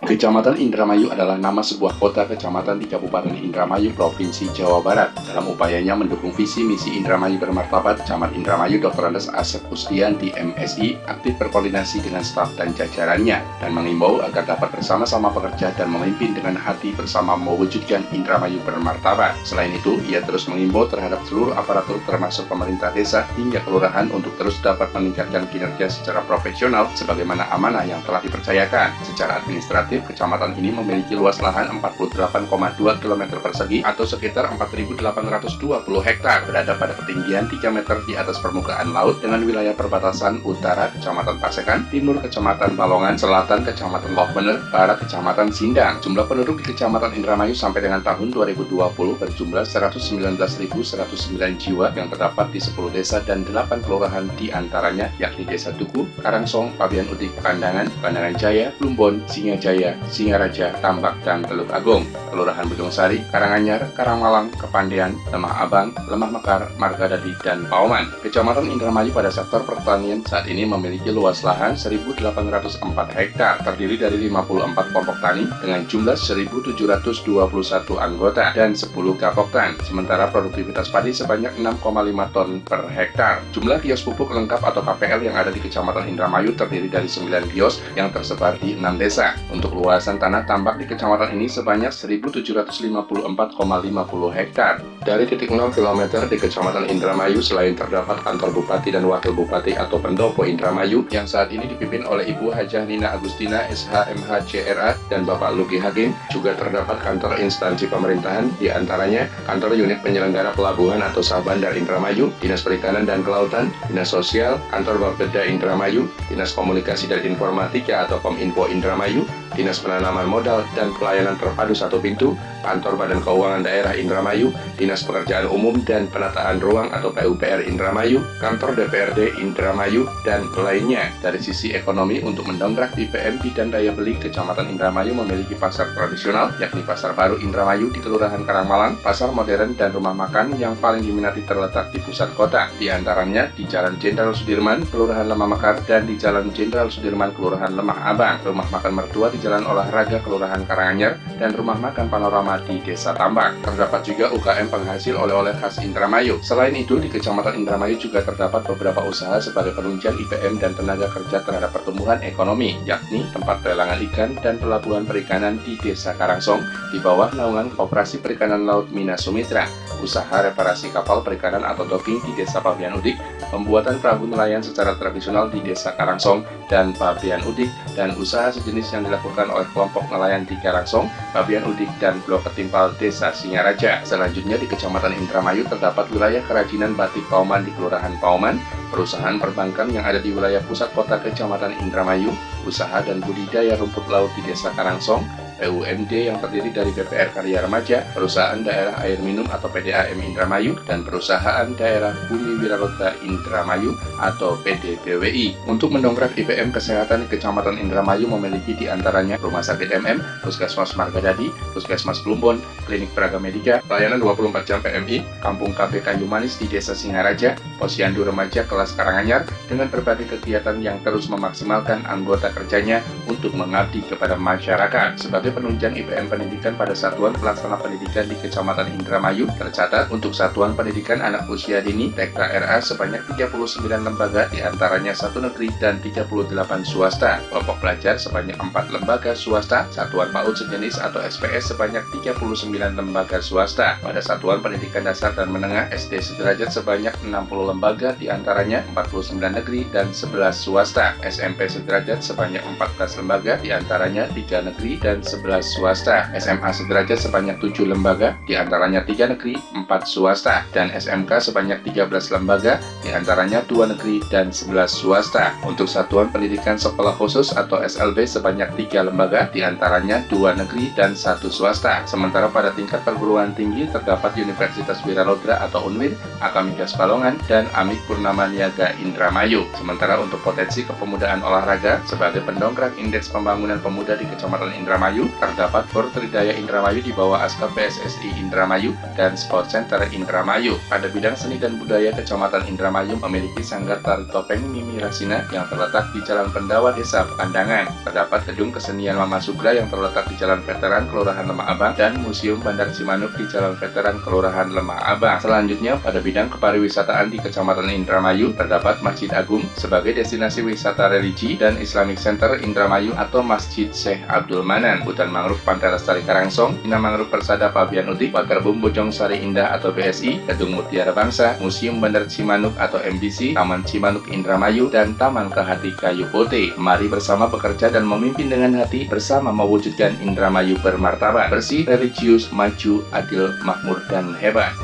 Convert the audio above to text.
Kecamatan Indramayu adalah nama sebuah kota kecamatan di Kabupaten Indramayu, Provinsi Jawa Barat. Dalam upayanya mendukung visi misi Indramayu bermartabat, Camat Indramayu Dr. Andes Asep Kusdianti MSI aktif berkoordinasi dengan staf dan jajarannya dan mengimbau agar dapat bersama-sama bekerja dan memimpin dengan hati bersama mewujudkan Indramayu bermartabat. Selain itu, ia terus mengimbau terhadap seluruh aparatur termasuk pemerintah desa hingga kelurahan untuk terus dapat meningkatkan kinerja secara profesional sebagaimana amanah yang telah dipercayakan. Secara administratif, kecamatan ini memiliki luas lahan 48,2 km persegi atau sekitar 4.820 hektar, berada pada ketinggian 3 meter di atas permukaan laut dengan wilayah perbatasan utara Kecamatan Pasekan, timur Kecamatan Balongan, selatan Kecamatan Lohbener, barat Kecamatan Sindang. Jumlah penduduk di Kecamatan Indramayu sampai dengan tahun 2020 berjumlah 119.109 jiwa yang terdapat di 10 desa dan 8 kelurahan di antaranya yakni Desa Tugu, Karangsong, Pabian Udik, Pandangan, Pandangan Jaya, Plumbon, Singajaya, Singaraja, Tambak, dan Teluk Agung, Kelurahan Bojong Sari, Karanganyar, Karangmalang, Kepandean, Lemah Abang, Lemah Mekar, Margadadi, dan Pauman. Kecamatan Indramayu pada sektor pertanian saat ini memiliki luas lahan 1.804 hektar, terdiri dari 54 kelompok tani dengan jumlah 1.721 anggota dan 10 gapoktan, sementara produktivitas padi sebanyak 6,5 ton per hektar. Jumlah kios pupuk lengkap atau KPL yang ada di Kecamatan Indramayu terdiri dari 9 kios yang tersebar di 6 desa. Untuk luasan tanah tambak di kecamatan ini sebanyak 1.754,50 hektar. Dari titik 0 km di Kecamatan Indramayu selain terdapat kantor Bupati dan Wakil Bupati atau Pendopo Indramayu yang saat ini dipimpin oleh Ibu Hajah Nina Agustina SHMH CRA dan Bapak Lugi Hakim, juga terdapat kantor instansi pemerintahan di antaranya kantor unit penyelenggara pelabuhan atau Sah Bandar Indramayu, Dinas Perikanan dan Kelautan, Dinas Sosial, kantor Bapeda Indramayu, Dinas Komunikasi dan Informatika atau Kominfo Indramayu, Dinas Penanaman Modal dan Pelayanan Terpadu Satu Pintu, Kantor Badan Keuangan Daerah Indramayu, Dinas Pekerjaan Umum dan Penataan Ruang atau PUPR Indramayu, Kantor DPRD Indramayu, dan lainnya. Dari sisi ekonomi, untuk mendongkrak IPM dan daya beli, Kecamatan Indramayu memiliki pasar tradisional, yakni Pasar Baru Indramayu di Kelurahan Karangmalang, pasar modern dan rumah makan yang paling diminati terletak di pusat kota, di antaranya di Jalan Jenderal Sudirman, Kelurahan Lemah Mekar, dan di Jalan Jenderal Sudirman, Kelurahan Lemah Abang, rumah makan mertua di Jalan Olahraga Kelurahan Karanganyar, dan rumah makan panorama di Desa Tambak. Terdapat juga UKM penghasil oleh-oleh khas Indramayu. Selain itu, di Kecamatan Indramayu juga terdapat beberapa usaha sebagai penunjang IPM dan tenaga kerja terhadap pertumbuhan ekonomi, yakni tempat pelelangan ikan dan pelabuhan perikanan di Desa Karangsong di bawah naungan Koperasi Perikanan Laut Mina Sumitra, usaha reparasi kapal perikanan atau docking di Desa Pabian Udik, pembuatan perahu nelayan secara tradisional di Desa Karangsong dan Pabian Udik, dan usaha sejenis yang dilakukan oleh kelompok nelayan di Karangsong, Pabian Udik, dan Blok Ketimpal Desa Singaraja. Selanjutnya di Kecamatan Indramayu terdapat wilayah kerajinan batik Pauman di Kelurahan Pauman, perusahaan perbankan yang ada di wilayah pusat kota Kecamatan Indramayu, usaha dan budidaya rumput laut di Desa Karangsong, PUMD yang terdiri dari BPR Karya Remaja, Perusahaan Daerah Air Minum atau PDAM Indramayu, dan Perusahaan Daerah Bumi Wirarota Indramayu atau PDBWI. Untuk mendongkrak IPM kesehatan di Kecamatan Indramayu memiliki diantaranya Rumah Sakit MM, Puskesmas Margadadi, Puskesmas Plumbon, Klinik Praga Medika, pelayanan 24 jam PMI, Kampung KB Kayu Manis di Desa Singaraja, Posyandu Remaja kelas Karanganyar, dengan berbagai kegiatan yang terus memaksimalkan anggota kerjanya untuk mengabdi kepada masyarakat. Sebagai penunjang IPM pendidikan pada Satuan Pelaksana Pendidikan di Kecamatan Indramayu, tercatat untuk Satuan Pendidikan Anak Usia Dini TK RA sebanyak 39 lembaga, diantaranya 1 negeri dan 38 swasta, kelompok belajar sebanyak 4 lembaga swasta, Satuan PAUD sejenis atau SPS sebanyak 39 lembaga swasta. Pada Satuan Pendidikan Dasar dan Menengah SD sederajat sebanyak 60 lembaga, diantaranya 49 negeri dan 11 swasta, SMP sederajat sebanyak 14 lembaga, diantaranya 3 negeri dan 11 swasta, SMA sederajat sebanyak 7 lembaga, diantaranya 3 negeri, 4 swasta, dan SMK sebanyak 13 lembaga, diantaranya 2 negeri dan 11 swasta. Untuk Satuan Pendidikan Sekolah Khusus atau SLB sebanyak 3 lembaga, diantaranya 2 negeri dan 1 swasta. Sementara pada tingkat perguruan tinggi terdapat Universitas Wiralodra atau UNWIR, Akamigas Balongan, dan Amik Purnama Niaga Indramayu. Sementara untuk potensi kepemudaan olahraga sebagai pendongkrak indeks pembangunan pemuda di Kecamatan Indramayu, Indramayu, terdapat Gor Tridaya Indramayu di bawah Aska PSSI Indramayu dan Sport Center Indramayu. Pada bidang seni dan budaya, Kecamatan Indramayu memiliki Sanggar Tari Topeng Mimi Rasina yang terletak di Jalan Pendawa, Desa Pekandangan. Terdapat Gedung Kesenian Mama Sugra yang terletak di Jalan Veteran, Kelurahan Lemah Abang, dan Museum Bandar Cimanuk di Jalan Veteran, Kelurahan Lemah Abang. Selanjutnya, pada bidang kepariwisataan di Kecamatan Indramayu, terdapat Masjid Agung sebagai destinasi wisata religi dan Islamic Center Indramayu atau Masjid Syekh Abdul Manan, hutan mangrove Pantai Lestari Karangsong, Ina Mangrove Persada Pabian Utik, Waterbom Bojong Sari Indah atau BSI, Gedung Mutiara Bangsa, Museum Bandar Cimanuk atau MBC, Taman Cimanuk Indramayu, dan Taman Kehati Kayu Putih. Mari bersama bekerja dan memimpin dengan hati, bersama mewujudkan Indramayu bermartabat, bersih, religius, maju, adil, makmur, dan hebat.